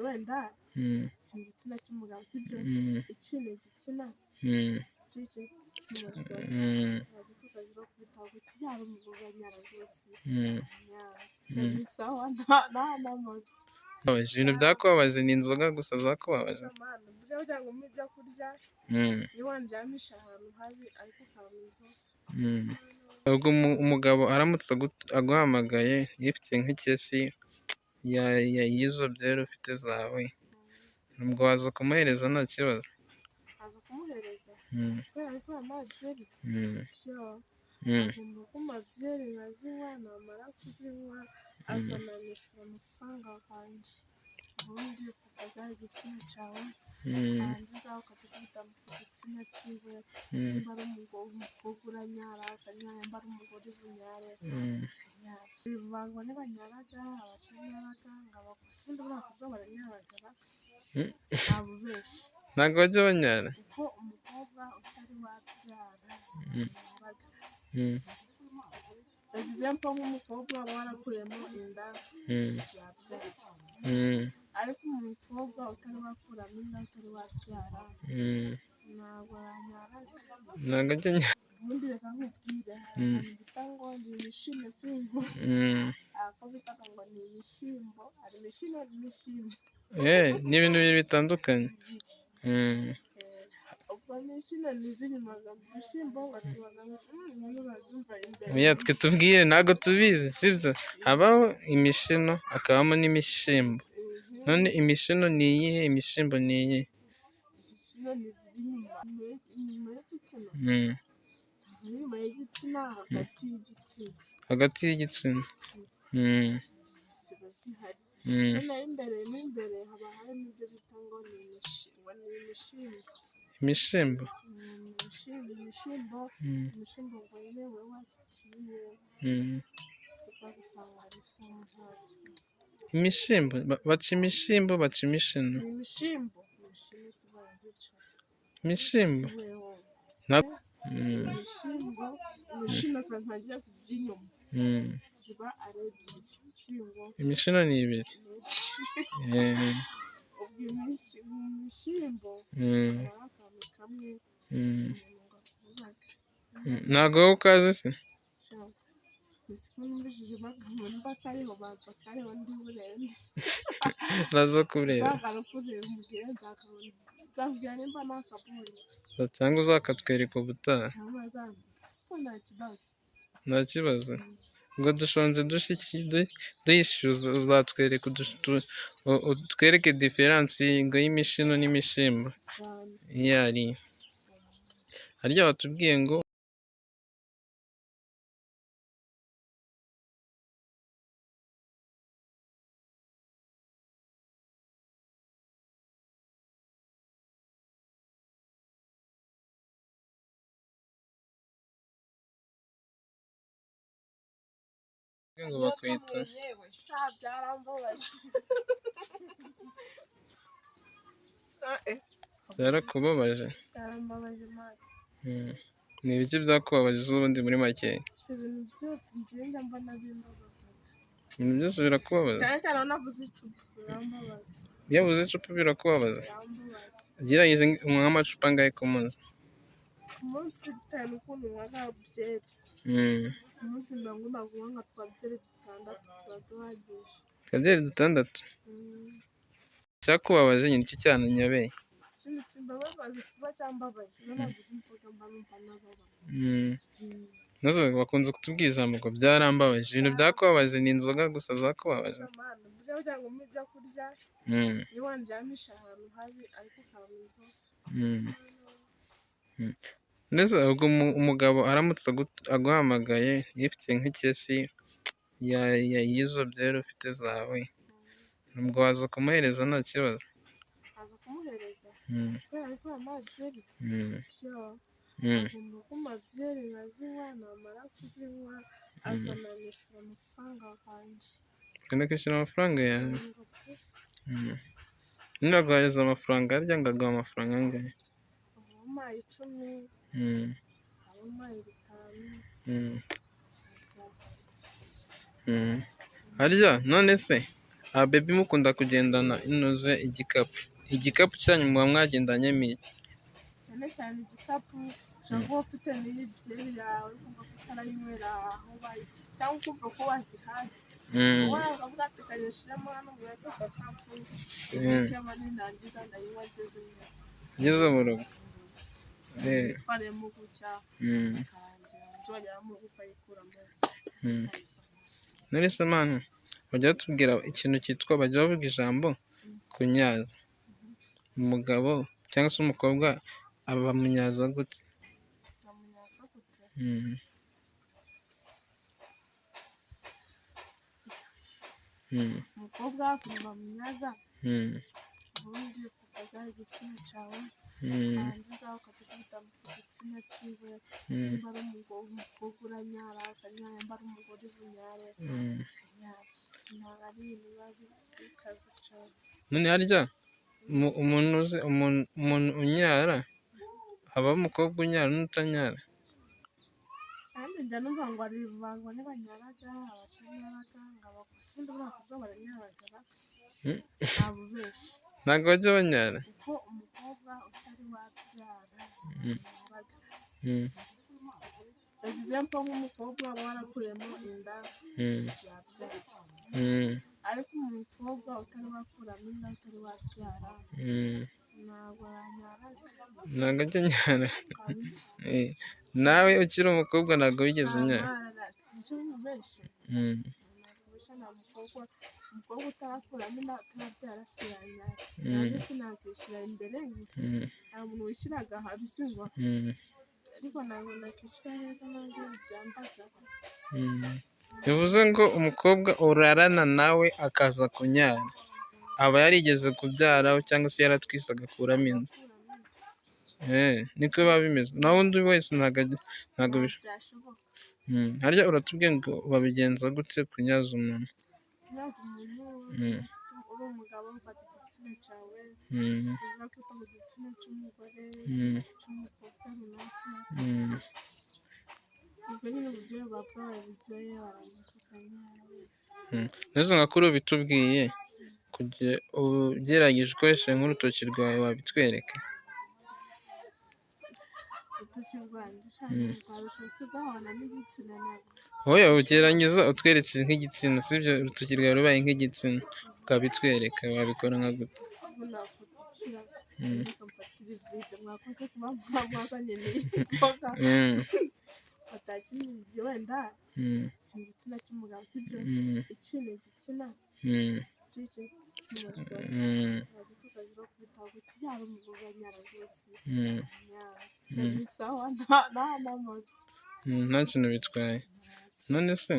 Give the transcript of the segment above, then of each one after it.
wenda mm, iki ni igitsina cy'umugabo sibyo mm, iki ni igitsina mm, cy'iki cy'umugore mm, wagutse ukajya kubitaho ku kijyaro umugore anyara rwose mm, mm. ni sawa nta n'amabi Ibintu byakubabaje ni inzoga gusa zakubabaje. amana burya kugira ngo mu ibyo kurya Mm, iyo wandyamisha ahantu habi ariko ukabona inzoga mm. Ubwo umugabo aramutse aguhamagaye yifitiye nk'ikesi y'izo byeri ufite zawe, ubwo waza kumuhereza nta kibazo. aza kumuhereza Mm, kubera ko nta byeri mm, cyo mm, agomba kumpa byeri nkazinywa namara kuzinywa akananyishyura amafaranga yanjye ubundi ukajya igitsina cyawe mm, warangiza ukajya kubita ku gitsina cyiwe mm, nimba ari umukobwa uranyara akanyara nimba ari umugore bunyare mm. akanyara abagore banyaraga abatanyaraga ngo abakozi ubundi b'abakobwa baranyaraga ntabwo benshi Ntabwo bajya banyara. kuko umukobwa utari wabyara yaraga Mm, yagize mfa nk'umukobwa waba warakuyemo inda mm, yabyara mm, ariko umukobwa utari wakuramo inda utari wabyara mm. ntabwo yanyaraga Ntabwo ajya anyara. ubundi reka nkubwire Mm, ahantu bita ngo ni ibishimbo singo mm. ako bitaga ngo ni ibishimbo hari ibishimbo n'ibishimbo Ni ibintu bibiri bitandukanye. bibiri Mm. ubwo n'ibishimbo n'izinyumaga mu bishyimbo batubaga nyine urabyumva imbere Oya, twe tubwire ntabwo tubizi sibyo. Habaho imishino hakabamo n'imishimbo. None imishino ni iyihe, imishimbo ni iyihe? ibishimbo ni iziri inyuma y'igitsina Mm, inyuma y'igitsina hagati y'igitsina hagati y'igitsina. Mm, ziba zihari mm. noneho imbere n'imbere haba harimo ibyo bita ngo ni ibishimbo Imishimbo. ibishimbo Mm, ibishimbo ngo nyine wowe waziciye mm. ugasanga bisa nta kibazo Imishimbo baca imishimbo baca imishino. ni ibishimbo si barazica Imishimbo. si wewe Nta- Mm, ibishimbo ibishimbo kandi ntagiye ku by'inyuma mm. ziba ari ebyiri singo Imishino ni ibiri. Eh, ubwo ibishimbo mm, haba hari akantu kamwe mm, umuntu gakubaga ntabwo wowe ukazi se? cyangwa ese ko numvishije bakamunda kariho baza kariho ndi burende Uraza kureba nzagara kureba umubwire nzakabona nzakubwira nimba nakabonye cyangwa uzakatwereka ubutaha. cyangwa zambwira ko nta kibazo Nta kibazo. Ubwo dushonje duyishyuza uzatwereka utwereke diferansi ngo y'imishino n'imishimbo cyane iyo ari yo. Harya batubwiye ngo bakwita byarambabaje byarakubabaje. byarambabaje mani Mm. Ni ibiki byakubabaje z'ubundi muri make? ibintu byose ngenda mbona bimbabaza Ibintu byose birakubabaza. cyane cyane aho navuze icupa birambabaza Iyo ubuze icupa birakubabaza. birambabaza Ugerageze unywa amacupa angahe ku munsi? ku munsi bitewe n'ukuntu unywaga byeri Mm. ku munsi mba ngomba kunywa nka twa byeri dutandatu tuba duhagije Akaderi 6. Cyakubabaje nyine iki cyananyobeye. ikindi kimbabaza kiba cyambabaje iyo naguze inzoga mba numva nababaye Mm. Nazo bakunze kutubwira ijambo ngo byarambabaje. Ibintu byakubabaje ni inzoga gusa zakubabaje. amana burya kugira ngo mu ibyo kurya Mm. iyo wandyamisha ahantu habi ariko ukabona inzoga Mm. Mm. Ndetse ubwo umugabo aramutse aguhamagaye yifitiye nk'ikesi y'izo byeri ufite zawe, ubwo waza kumuhereza nta kibazo. aza kumuhereza Mm. kubera ko nta byeri Mm. cyo Mm. agomba kumpa byeri nkazinywa namara kuzinywa akananyishyura amafaranga yanjye Kandi akishyura amafaranga yawe. Mm. Ninaguhereza amafaranga harya ngo aguha amafaranga angahe? abamuhaye 10 Mm. abamuhaye 5 Mm. Mm. Harya none se ababebi mukunda kugendana inoze igikapu cyanyu muba mwagendanyemo iki? cyane cyane igikapu ushobora kuba ufite n'iyi byeri yawe ukumva ko utarayinywera aho bari cyangwa ukumva ko wazihaze ukavuga ati kanyishyiremo hano ngo ureke agakapu ubikemo nindangiza ndayinywa ngeze mu rugo utwariyemo gutya ukarangira ibyo wajyana mu rugo ukayikuramo narese manu bajya batubwira ikintu cyitwa bajya bavuga ijambo kunyaza umugabo cyangwa se umukobwa abamunyaza gute? umukobwa ukuntu bamunyaza ubundi ufata igitsina cyawe warangiza ukakikubita mu gitsina cyiwe nimba ari umukobwa uranyara akanyara nimba ari umugore ubunyare akanyara ntabwo ari ibintu biba bikaze cyane. None harya umuntu unyara habaho umukobwa unyara n'utanyara? kandi njya numva ngo hari abagore banyaraga abatanyaraga ngo abakozi ubundi abakobwa baranyaraga ntabwo benshi ntabwo bajya banyara kuko umukobwa utari wabyara egizempo nk'umukobwa waba warakuyemo inda yabyara ariko umukobwa utari wakuramo inda utari wabyara ntabwo yanyaraga ntabwo ajya anyara nawe ukiri umukobwa ntabwo wigeze unyara? sinzi benshi umukobwa utarakuramo inda utarabyara si yanyara nanjye sinakwishyira imbere nta muntu wishyiraga habisi ngo ariko ntabwo nakwishyura neza nanjye byambaga. bivuze ngo umukobwa urarana nawe akaza kunyara aba yarigeze kubyaraho cyangwa se yaratwise agakuramo inda niko biba bimeze naho undi wese ntabwo byashoboka. harya uratubwiye ngo babigenza gute kunyaza umuntu? kunyaza umuntu uri umugabo ufata igitsina cyawe uza kwita ku gitsina cy'umugore cyangwa se cy'umukobwa runaka ubwo nyine uburyohe bwawe buryohe warangiza ukanyara. neza nka kuri bitubwiye ugerageje ukoresheje nk'urutoki rwawe wabitwereka? urutoki rwanjye ushaka rwabishobotse rwabana n'igitsina ntabwo wowe ugerageza utweretse nk'igitsina sibyo urutoki rwawe rubaye nk'igitsina ukabitwereka wabikora nka gute? ubu nafata ikirago ukamfata ibivide mwakoze kuba mwazanye n'inzoga fata ikindi wenda iki igitsina cy'umugabo sibyo iki ni igitsina cy'iki cy'umugore uragitse ukajya kubitaho ku kijyaro umugabo anyara rwose ni sawa nta n'amazi nta kintu bitwaye. none se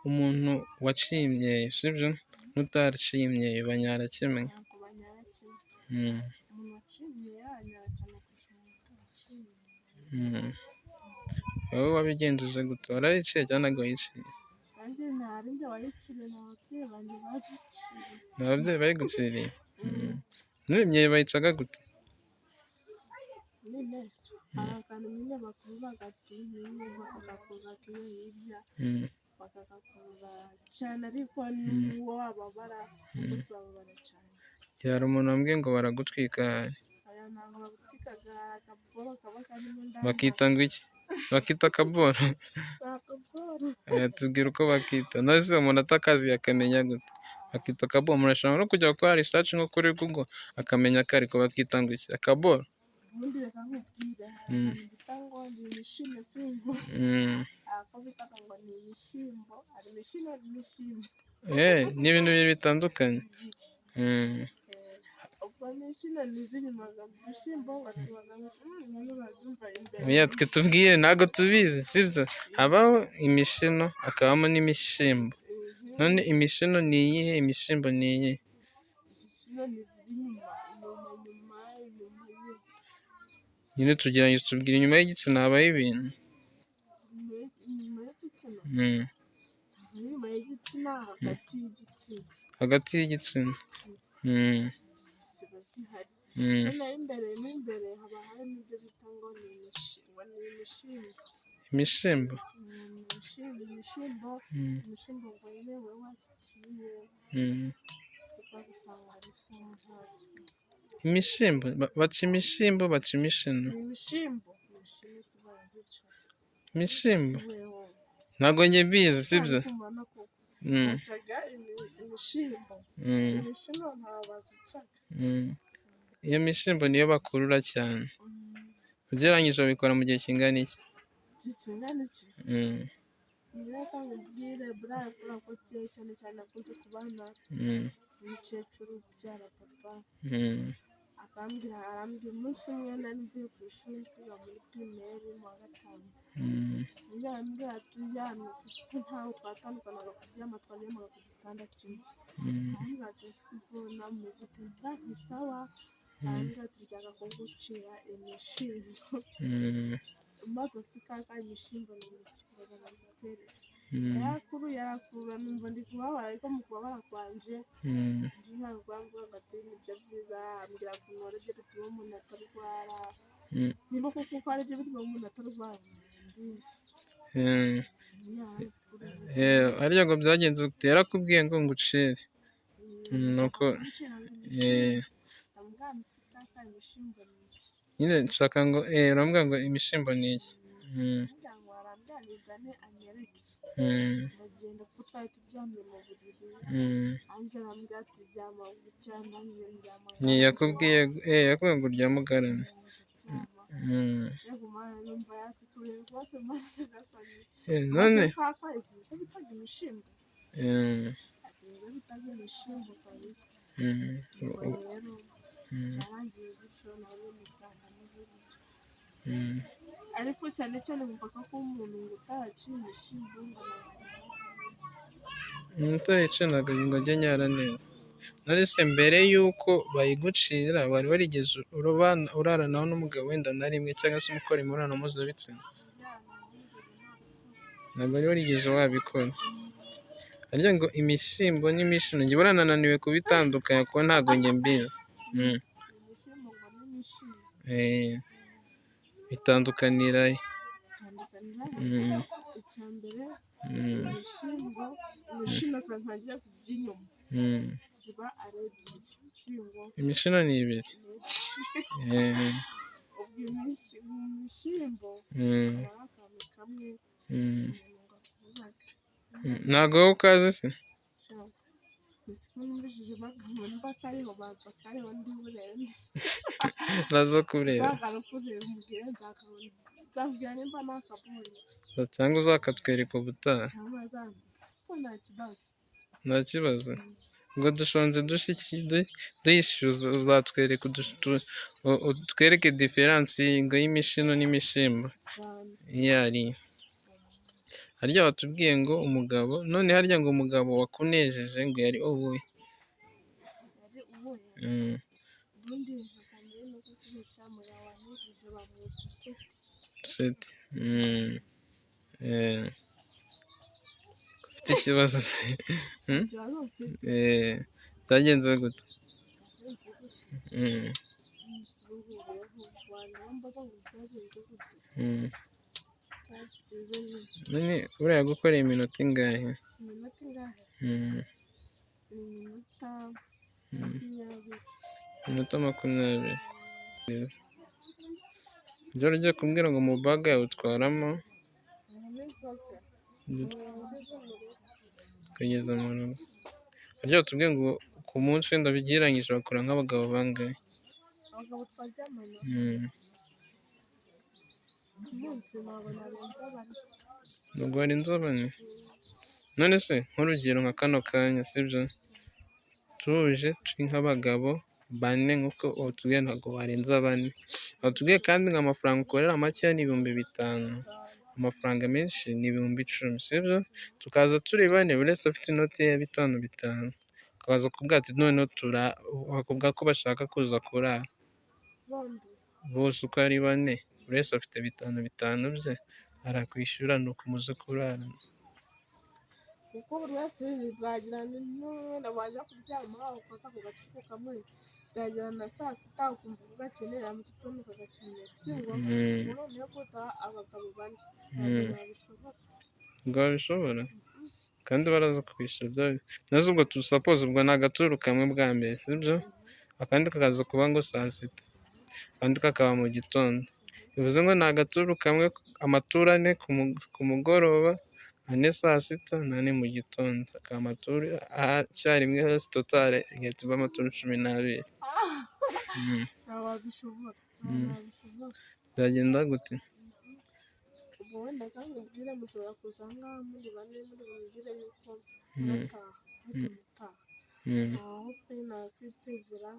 umuntu waciye imyeyo sibyo n'utaraciye imyeyo banyara kimwe? ntabwo banyara kimwe umuntu waciye imyeyo anyara cyane kurusha umuntu utaraciye imyeyo. wowe wabigenjeje gute warayiciye cyangwa ntabwo wayiciye? nanjye ntari njye wayiciye ni ababyeyi banjye baziciye. ni ababyeyi bayiguciriye? n'imyeyo bayicaga gute? nyine hari akantu nyine bakuza agati nyine bakagakuza iyo hirya bakagakuza cyane ariko n'uwo wababara bose bababara cyane. hari umuntu wambwiye ngo baragutwika aya ntabwo bagutwikaga akaboro kaba karimo indani bakita ngo iki? bakita akaboro? akaboro tubwira uko bakita none se umuntu atakazi akamenya gute bakita akaboro? umuntu ashobora no kujya gukora research nko kuri Google akamenya ko ariko bakita ngo iki akaboro? ubundi reka nkubwire ahantu bita ngo ni ibishimbo singo ako bitaga ngo ni ibishyimbo hari ibishyimbo n'ibishyimbo ni ibintu bibiri bitandukanye. ubwo n'ibishyimbo n'izinyumaga mu bishyimbo batubaga nyine urabyumva imbere oya twe tubwire ntabwo tubizi sibyo habaho imishino hakabamo n'imishyimbo none imishino ni iyihe imishyimbo ni iyihe? ibishyimbo ni iziri inyuma nyine tugerageze tubwire inyuma y'igitsina habaho ibintu inyuma y'igitsina inyuma y'igitsina hagati y'igitsina ziba zihari noneho imbere haba harimo ibyo bita ngo ni imishyimbo imishyimbo imishyimbo ngo nyine wowe waziciye isaha nta kibazo. Imishimbo baca imishimbo, baca imishino. Ni imishimbo, imishino si barazica. Imishimbo Si wewe. ntabwo njye mbizi sibyo. Kumana koko. Mm. Bacaga imishimbo. Mm. Imishino ntabwo bazicaga. Mm. Iyo mishimbo niyo bakurura cyane. Ugereranyije babikora mu gihe kingana iki? Igihe kingana iki? Mm. Niba kandi ubwire buriya kubera ko cyane cyane akunze kubana n'umukecuru ubyara papa. Arambwira umunsi umwe nari mvuye ku ishuri twiga muri pirimeri mu wa gatanu. Arambwira tujyane kuko ntawe twatandukanaga kuryama, twaryamaga ku gitanda kimwe. Arambwira ati "Ivona umeze ute?" Ni sawa. Arambwira ati "Njyaga kugucira imishimbo." Maze sikaka imishimbo ni ikibazo nzikwereka. Yarakurura numva ndi kubabara, ariko mu kubabara kwanje ndi nka rwambwa gateye ibyo byiza. Ambwira ko noroge bituma umuntu atarwara. Niba koko ko ari byo bituma umuntu atarwara mbizi. Arya ngo byagenze gute? Yarakubwiye ngo ngucire. Nuko nyine nshaka ngo urambwira ngo imishimbo ni iki? Ndagenda kuko twari turyamye mu buriri. Anje arambwira ati ryama gutya, nanjye ndyama. Yakubwiye ngo uryame ugaramye. Yego mana numva yasikuye rwose mana gasani. None kwakwezi nicyo bitaga imishimbo. Rero bitaga imishimbo kabisa. Rero cyarangiye gutyo nawe musanga ameze gutyo. Ariko cyane cyane mupaka ko umuntu ngo utaciye imishimbo ngo utaricanaga ngo ajye nyara neza. None se mbere y'uko bayigucira wari warigeze uraranaho n'umugabo wenda na rimwe, cyangwa se umukora imibonano mpuzabitsina? Ntabwo wari warigeze wabikora. Arya ngo imishimbo n'imishino njye barananiwe kubitandukanya kuko ntabwo njye mbizi. imishimbo ngo n'imishimbo. Bitandukanira he? Icya mbere imishimbo, imishino ntangira kuby'inyuma ziba ari ebyiri. Imishino ni ibiri. Ubwo imishimbo aba ari akantu kamwe umuntu gakubaga. Ntabwo wowe ukazi se? Siko numvishije amagambo mba kariho baza kariho ndi burende. Nazo kureba. Kureba umubwire nzakubwira nimba nakabonye. Cyangwa uzakatwereka ubutaha. Cyangwa ko nta kibazo. Nta kibazo. Ngo dushonje duyishyuza uzatwereka utwereke diferansi ngo y'imishino n'imishimbo iyo ari. Harya watubwiye ngo umugabo, none harya ngo umugabo wakunejeje ngo yari uwuhe? Yari uwuhe? Ubundi nkakamenya no kukuhisha umugabo wanejeje bamwita Seti. Ufite ikibazo se? Ikibazo mfite. Byagenze gute? None uriya gukorera iminota ingahe? Iminota ingahe? Iminota 20. Iminota 20. Ibyo ugiye kumbwira ngo mu baga yawe utwaramo ukageza mu rugo. Harya watubwiye ngo ku munsi wenda bigereranyije bakora nk'abagabo bangahe? Abagabo twaryamana ku munsi nabona arenze bane. Ntabwo warenze bane? None se nk'urugero nka kano kanya sibyo, tuje turi nk'abagabo bane nk'uko watubwiye ntabwo warenza bane. Watubwiye kandi ngo amafaranga ukorera makeya ni 5,000. Amafaranga menshi ni 10,000 sibyo. Tukaza turi bane buri wese afite inote ya 5,5. Ukaza kubwira ati noneho bakubwira ko bashaka kuza kurara bose uko ari bane, buri wese afite 5,5 bye arakwishyura ni uko muze kurara. Kuko buri wese bagira n'uwenda waje kuryama ukoza ku gatuko kamwe byagera na saa sita ukumva ugakenera mu gitondo ukagakenera. Si ngombwa noneho kuta abagabo bane ntabwo babishobora. Ngo babishobora? kandi baraza kwishyura nazo ubwo tusapoze ubwo ni agaturu kamwe bwa mbere sibyo, akandi kakaza kuba ngo saa sita, akandi kakaba mu gitondo, bivuze ngo ni agaturu kamwe, amaturu ane ku mugoroba, ane saa sita n'ane mu gitondo, akaba amaturu icyarimwe hose totale igahita iba amaturu 12. Wabishobora byagenda gute? ubwo wenda kandi ubwire mushobora kuza ngaha muri bane muri bumubwire yuko mutaha aho pe nakwitezera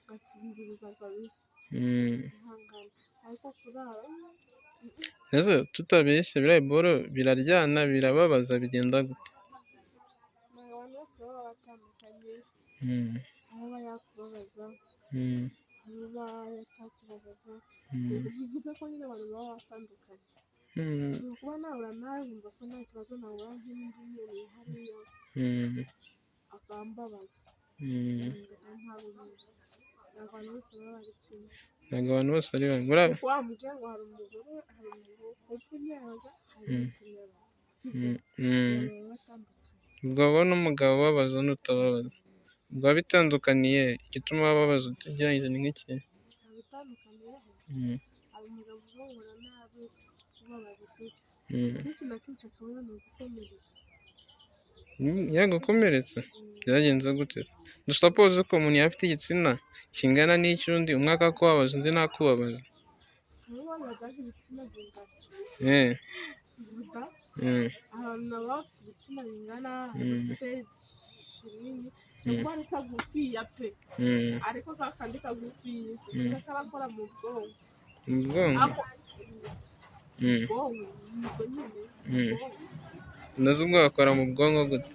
gasinziriza kabisa ihangane, ariko kurara ese tutabeshye biriya boro biraryana, birababaza, bigenda gute? ntabwo abantu bose baba batandukanye, aho aba yakubabaza aho aba yatakubabaza, bivuze ko nyine abantu baba batandukanye, ushobora kuba nahura nawe wumva ko nta kibazo nahura nk'undi muntu hariya akambabaza, ntabwo abantu bose baba bari kimwe, ntabwo abantu bose ari bamwe. kuko wamubwira ngo hari umugore hari umugabo upfunyaraga hari n'upfunyaraga, sibyo baba batandukanye. ubwo abona umugabo ubabaza n'utababaza ubwo bitandukaniye, igituma bababaza ugereranyije ni nk'iki? bitandukaniyeho hari umugabo ubabona nabi kubabaza pe, kenshi na kenshi akaba yanagukomeretsa. yagukomeretse? byagenze gute? dusapoze ko umuntu yaba afite igitsina kingana n'icy'undi, umwe akakubabaza undi ntakubabaza, nibo babaga ibitsina bingana biruta ahantu nabo bafite ibitsina bingana, bafite kinini cyangwa ari kagufiya pe, ariko ka kandi kagufiya karakora mu bwonko, mu bwonko ubwo nyine nazo ubwo bakora mu bwonko gute?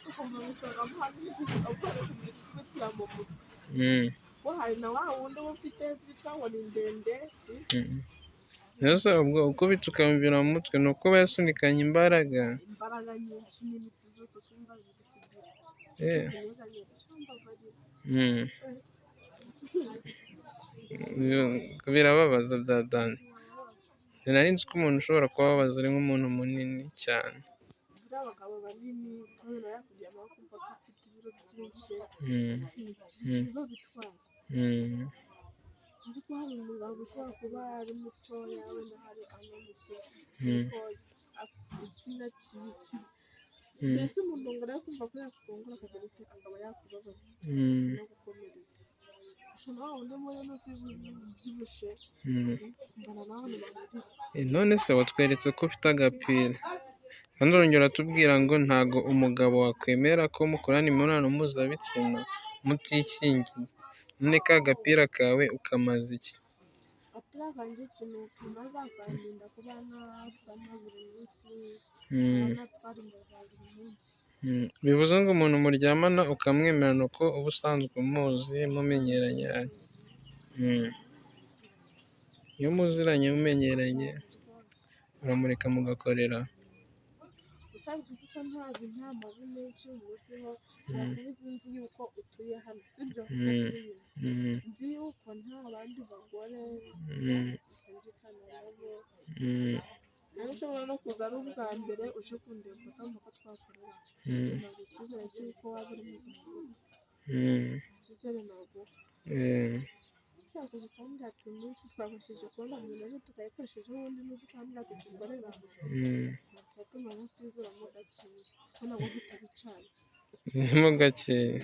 tugomba gusangamo hamwe ukora kubitira mu mutwe, ko hari na wa wundi uba ufite byitwa ngo ni ndende, rero ubwo uko bitukamvira mu mutwe ni uko yasunikanye imbaraga nyinshi n'imitsi zose kumva ziri kugira birababaza bya dani. nari nzi ko umuntu ushobora kubabaza ari nk'umuntu munini cyane. buriya abagabo banini kubera yakujya nawe kumva ko afite ibiro byinshi biba bitwaye, ariko hari umugabo ushobora kuba ari mutoya wenda hari ananutse ariko afite igitsina kibi, mbese umuntu ngo arebe kumva ko yakugongora akagira ati akaba yakubabaza nagukomeretsa, gusa nawe undi murimo ubyibushye mbona nawe ntibahuriye. none se watweretse ko ufite agapira kandi urongera uratubwira ngo ntago umugabo wakwemera ko mukorana imibonano mpuzabitsina mutikingiye, none ka gapira kawe ukamaze iki? agapira kanjye ikintu kamaze akandinda kuba nasama buri munsi, natwara inda za buri munsi. bivuze ngo umuntu muryamana ukamwemera ni uko uba usanzwe umuzi mumenyeranye. iyo muziranye mumenyeranye uramureka mugakorera. usanzwe uzi ko nta mabi menshi umuziho, ushobora kuba uzi nzi yuko utuye hano sibyo, nzi yuko nta bandi bagore bumvikana nabo, nawe ushobora no kuza ari ubwa mbere uje kundeba ukatamba ko twakorera, ntabwo icyizere cy'uko waba uri muzima gute, icyizere ntabwo ushobora kuza ukambwira ati iminsi twafashije kubona umuntu aje tukayikoresheje ubundi muzi ukambwira ati dukorera, ntacyatuma nakwizeramo gakeya ko nabwo bitabicanye mo gakeya.